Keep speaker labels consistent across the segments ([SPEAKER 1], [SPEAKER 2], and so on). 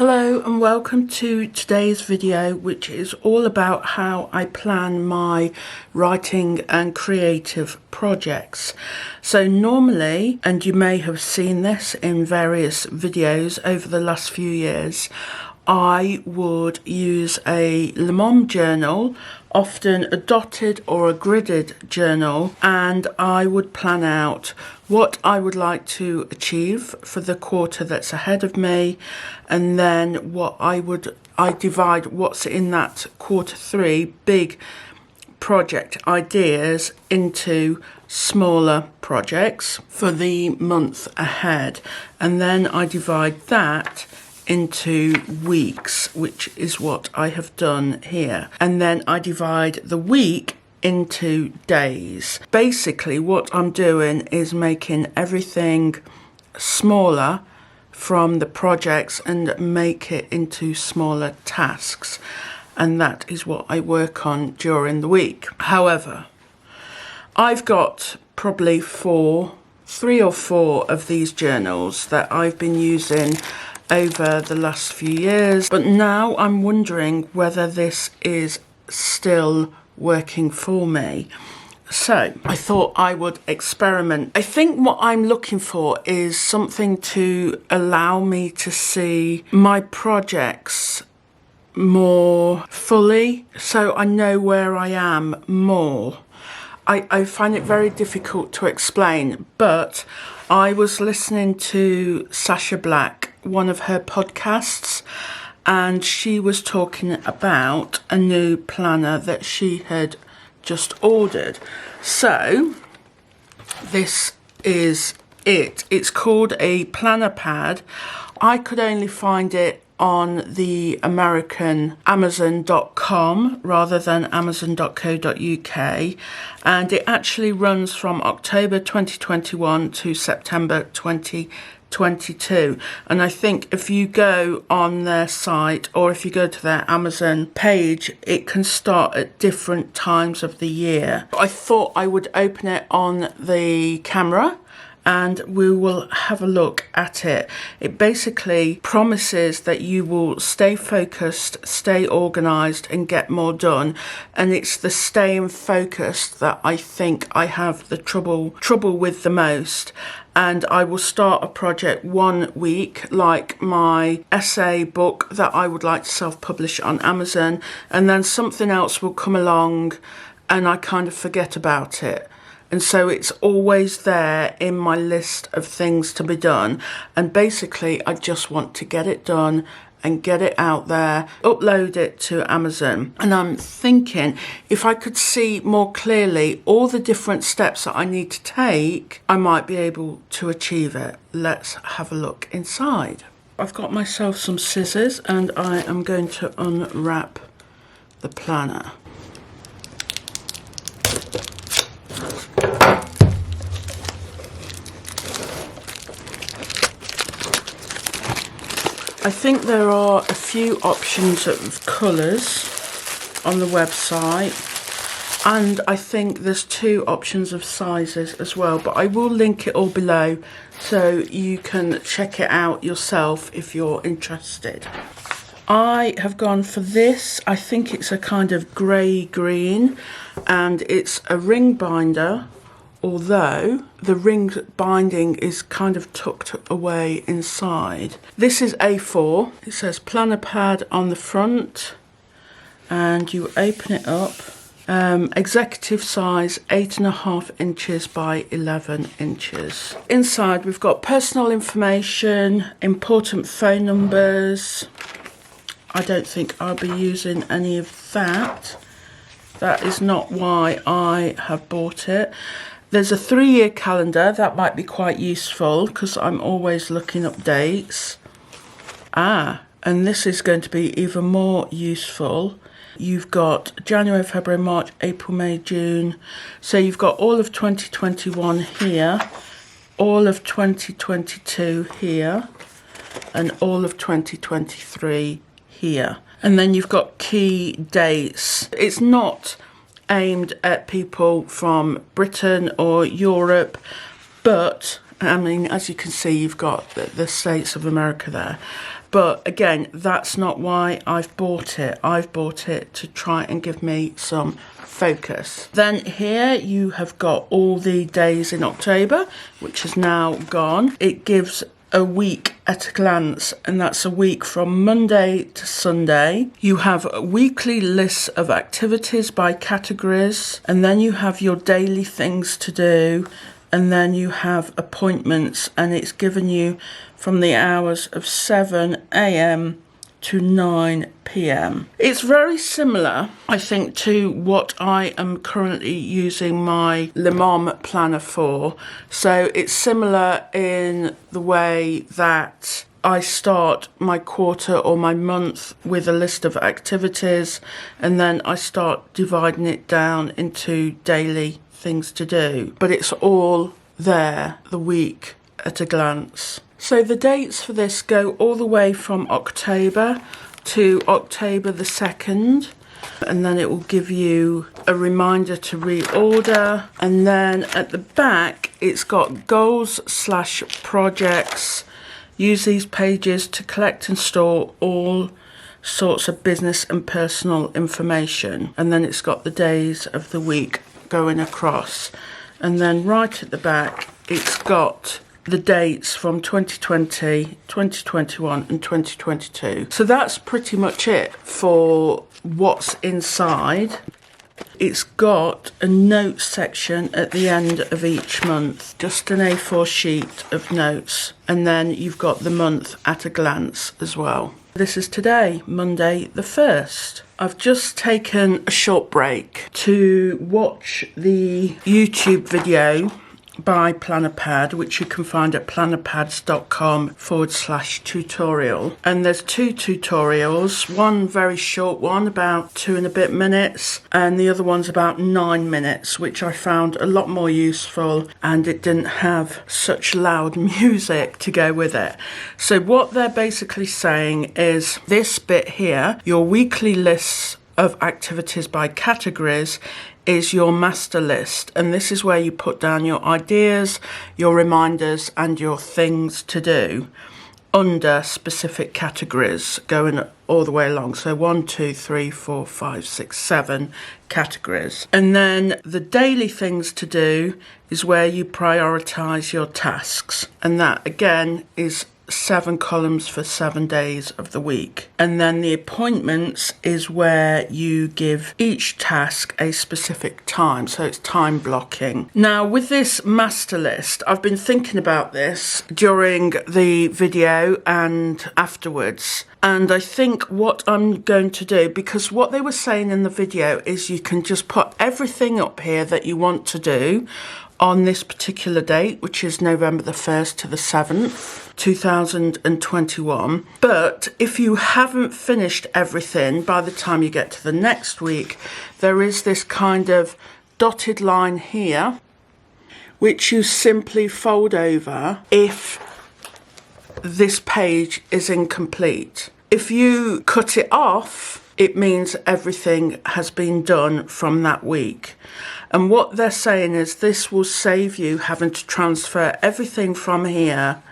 [SPEAKER 1] Hello and welcome to today's video, which is all about how I plan my writing and creative projects. So normally, and you may have seen this in various videos over the last few years, I would use a lemome journal, often a dotted or a gridded journal, and I would plan out what I would like to achieve for the quarter that's ahead of me, and then I divide what's in that quarter three big project ideas into smaller projects for the month ahead, and then I divide that into weeks, which is what I have done here, and then I divide the week into days. Basically what I'm doing is making everything smaller from the projects and make it into smaller tasks, and that is what I work on during the week. However, I've got probably three or four of these journals that I've been using over the last few years, but now I'm wondering whether this is still working for me. So I thought I would experiment. I think what I'm looking for is something to allow me to see my projects more fully, so I know where I am more. I find it very difficult to explain, but I was listening to Sacha Black, one of her podcasts, and she was talking about a new planner that she had just ordered. So this is it. It's called a planner pad. I could only find it on the American Amazon.com rather than Amazon.co.uk, and it actually runs from October 2021 to September 2022. And I think if you go on their site or if you go to their Amazon page, it can start at different times of the year. I thought I would open it on the camera and we will have a look at it. It basically promises that you will stay focused, stay organised and get more done. And it's the staying focused that I think I have the trouble with the most. And I will start a project 1 week, like my essay book that I would like to self-publish on Amazon, and then something else will come along and I kind of forget about it. And so it's always there in my list of things to be done. And basically, I just want to get it done and get it out there, upload it to Amazon. And I'm thinking if I could see more clearly all the different steps that I need to take, I might be able to achieve it. Let's have a look inside. I've got myself some scissors and I am going to unwrap the planner. I think there are a few options of colours on the website, and I think there's 2 options of sizes as well, but I will link it all below so you can check it out yourself if you're interested. I have gone for this. I think it's a kind of grey green, and it's a ring binder, although the ring binding is kind of tucked away inside. This is A4. It says planner pad on the front, and you open it up. Executive size 8.5 inches by 11 inches. Inside we've got personal information, important phone numbers. I don't think I'll be using any of that. That is not why I have bought it. There's a 3-year calendar. That might be quite useful because I'm always looking up dates. And this is going to be even more useful. You've got January, February, March, April, May, June. So you've got all of 2021 here, all of 2022 here, and all of 2023 here. And then you've got key dates. It's not aimed at people from Britain or Europe, but I mean, as you can see, you've got the States of America there. But again, that's not why I've bought it. I've bought it to try and give me some focus. Then here you have got all the days in October, which is now gone. It gives a week at a glance, and that's a week from Monday to Sunday. You have weekly lists of activities by categories, and then you have your daily things to do, and then you have appointments, and it's given you from the hours of 7 a.m. to 9 p.m. It's very similar, I think, to what I am currently using my lemome planner for. So it's similar in the way that I start my quarter or my month with a list of activities, and then I start dividing it down into daily things to do. But it's all there, the week at a glance. So the dates for this go all the way from October to October the 2nd, and then it will give you a reminder to reorder. And then at the back it's got goals/projects. Use these pages to collect and store all sorts of business and personal information. And then it's got the days of the week going across. And then right at the back it's got the dates from 2020, 2021 and 2022. So that's pretty much it for what's inside. It's got a notes section at the end of each month, just an A4 sheet of notes, and then you've got the month at a glance as well. This is today, Monday the 1st. I've just taken a short break to watch the YouTube video by PlannerPad, which you can find at plannerpads.com/tutorial. And there's two tutorials, one very short one, about 2 and a bit minutes, and the other one's about 9 minutes, which I found a lot more useful, and it didn't have such loud music to go with it. So what they're basically saying is this bit here, your weekly lists of activities by categories, is your master list, and this is where you put down your ideas, your reminders and your things to do under specific categories going all the way along. So 1, 2, 3, 4, 5, 6, 7 categories. And then the daily things to do is where you prioritize your tasks, and that again is 7 columns for 7 days of the week. And then the appointments is where you give each task a specific time, so it's time blocking. Now with this master list, I've been thinking about this during the video and afterwards, and I think what I'm going to do, because what they were saying in the video is you can just put everything up here that you want to do on this particular date, which is November the 1st to the 7th, 2021. But if you haven't finished everything by the time you get to the next week, there is this kind of dotted line here, which you simply fold over if this page is incomplete. If you cut it off, it means everything has been done from that week. And what they're saying is this will save you having to transfer everything from here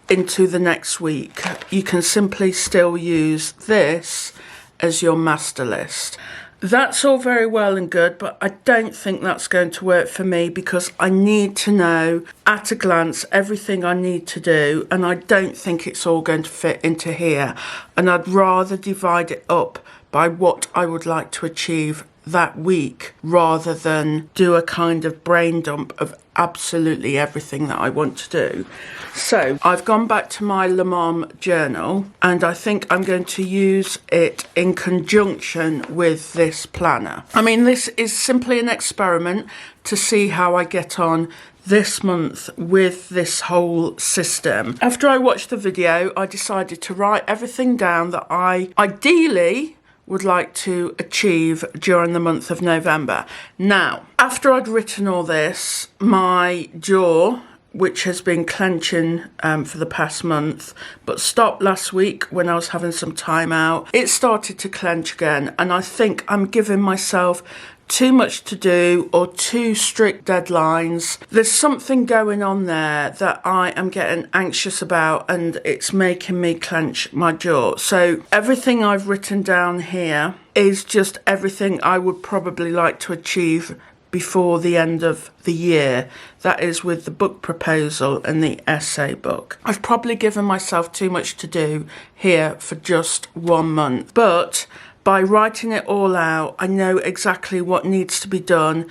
[SPEAKER 1] into the next week. You can simply still use this as your master list. That's all very well and good, but I don't think that's going to work for me, because I need to know at a glance everything I need to do, and I don't think it's all going to fit into here. And I'd rather divide it up by what I would like to achieve that week, rather than do a kind of brain dump of absolutely everything that I want to do. So I've gone back to my lemome journal, and I think I'm going to use it in conjunction with this planner. I mean, this is simply an experiment to see how I get on this month with this whole system. After I watched the video, I decided to write everything down that I ideally would like to achieve during the month of November. Now, after I'd written all this, my jaw, which has been clenching for the past month, but stopped last week when I was having some time out, it started to clench again, and I think I'm giving myself too much to do or too strict deadlines. There's something going on there that I am getting anxious about, and it's making me clench my jaw. So everything I've written down here is just everything I would probably like to achieve before the end of the year. That is with the book proposal and the essay book. I've probably given myself too much to do here for just 1 month, but by writing it all out, I know exactly what needs to be done,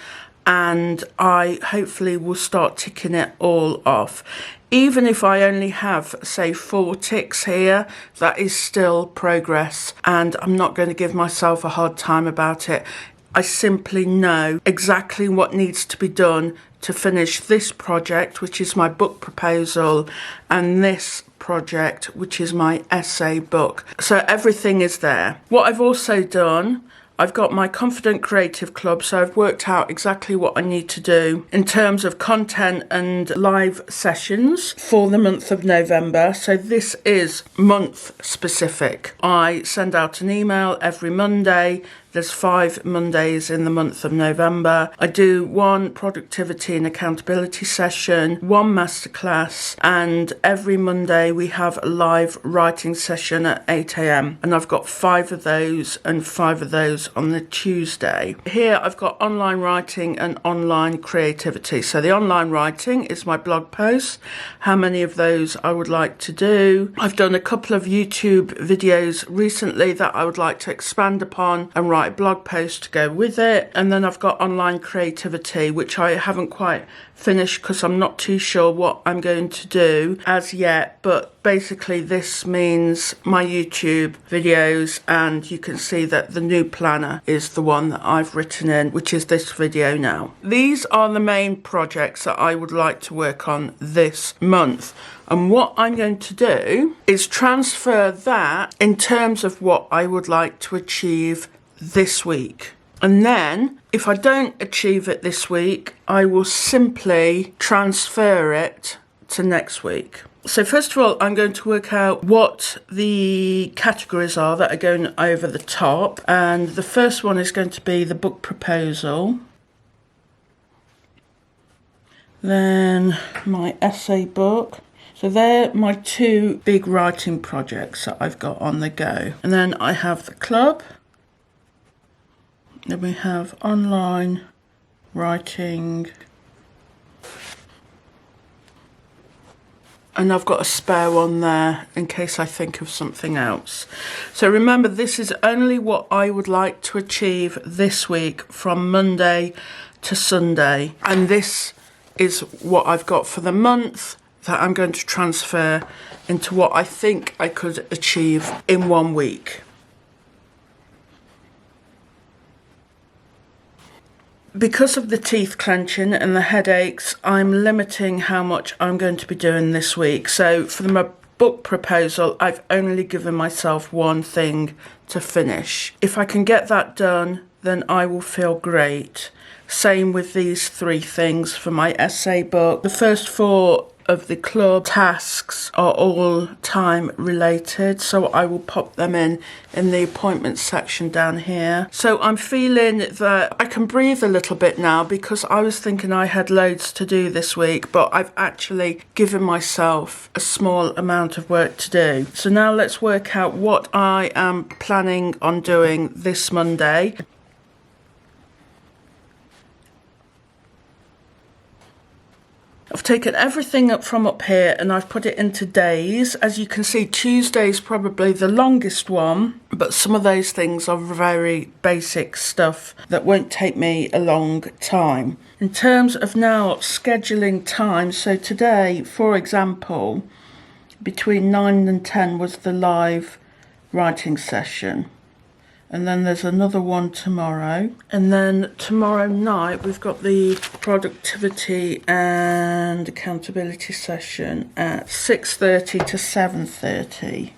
[SPEAKER 1] and I hopefully will start ticking it all off. Even if I only have, say, 4 ticks here, that is still progress, and I'm not going to give myself a hard time about it. I simply know exactly what needs to be done to finish this project, which is my book proposal, and this project, which is my essay book. So everything is there. What I've also done, I've got my Confident Creative Club, so I've worked out exactly what I need to do in terms of content and live sessions for the month of November. So this is month specific. I send out an email every Monday. There's 5 Mondays in the month of November. I do 1 productivity and accountability session, 1 masterclass, and every Monday we have a live writing session at 8 a.m. And I've got 5 of those and 5 of those on the Tuesday. Here I've got online writing and online creativity. So the online writing is my blog posts, how many of those I would like to do. I've done a couple of YouTube videos recently that I would like to expand upon and write a blog post to go with it. And then I've got online creativity, which I haven't quite finished because I'm not too sure what I'm going to do as yet, but basically this means my YouTube videos, and you can see that the new planner is the one that I've written in, which is this video now. These are the main projects that I would like to work on this month. And what I'm going to do is transfer that in terms of what I would like to achieve this week. And then if I don't achieve it this week, I will simply transfer it to next week. So first of all, I'm going to work out what the categories are that are going over the top. And the first one is going to be the book proposal. Then my essay book. So they're my 2 big writing projects that I've got on the go. And then I have the club. Then we have online writing. And I've got a spare one there in case I think of something else. So remember, this is only what I would like to achieve this week from Monday to Sunday. And this is what I've got for the month that I'm going to transfer into what I think I could achieve in 1 week. Because of the teeth clenching and the headaches, I'm limiting how much I'm going to be doing this week. So for my book proposal, I've only given myself 1 thing to finish. If I can get that done, then I will feel great. Same with these 3 things for my essay book. The first 4 of the club tasks are all time related, so I will pop them in the appointments section down here. So I'm feeling that I can breathe a little bit now, because I was thinking I had loads to do this week, but I've actually given myself a small amount of work to do. So now let's work out what I am planning on doing this Monday. I've taken everything up from up here and I've put it into days. As you can see, Tuesday is probably the longest one, but some of those things are very basic stuff that won't take me a long time. In terms of now scheduling time, so today, for example, between 9 and 10 was the live writing session. And then there's another one tomorrow. And then tomorrow night, we've got the productivity and accountability session at 6:30 to 7:30.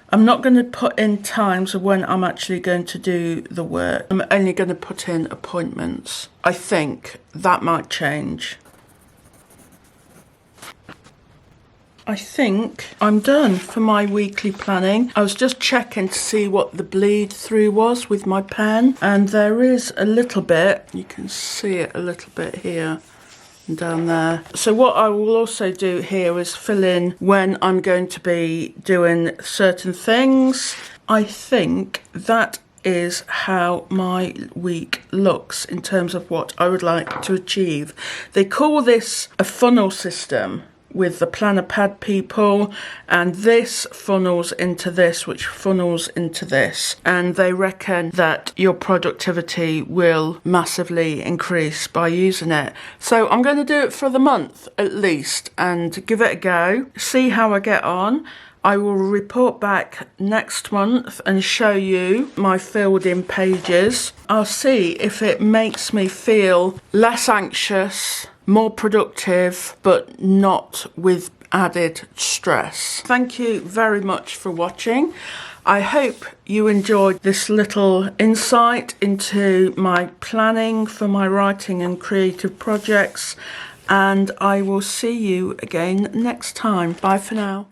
[SPEAKER 1] I'm not going to put in times of when I'm actually going to do the work. I'm only going to put in appointments. I think that might change. I think I'm done for my weekly planning. I was just checking to see what the bleed through was with my pen, and there is a little bit. You can see it a little bit here and down there. So what I will also do here is fill in when I'm going to be doing certain things. I think that is how my week looks in terms of what I would like to achieve. They call this a funnel system with the planner pad people, and this funnels into this, which funnels into this, and they reckon that your productivity will massively increase by using it. So I'm going to do it for the month at least and give it a go, see how I get on. I will report back next month and show you my filled in pages. I'll see if it makes me feel less anxious, more productive, but not with added stress. Thank you very much for watching. I hope you enjoyed this little insight into my planning for my writing and creative projects, and I will see you again next time. Bye for now.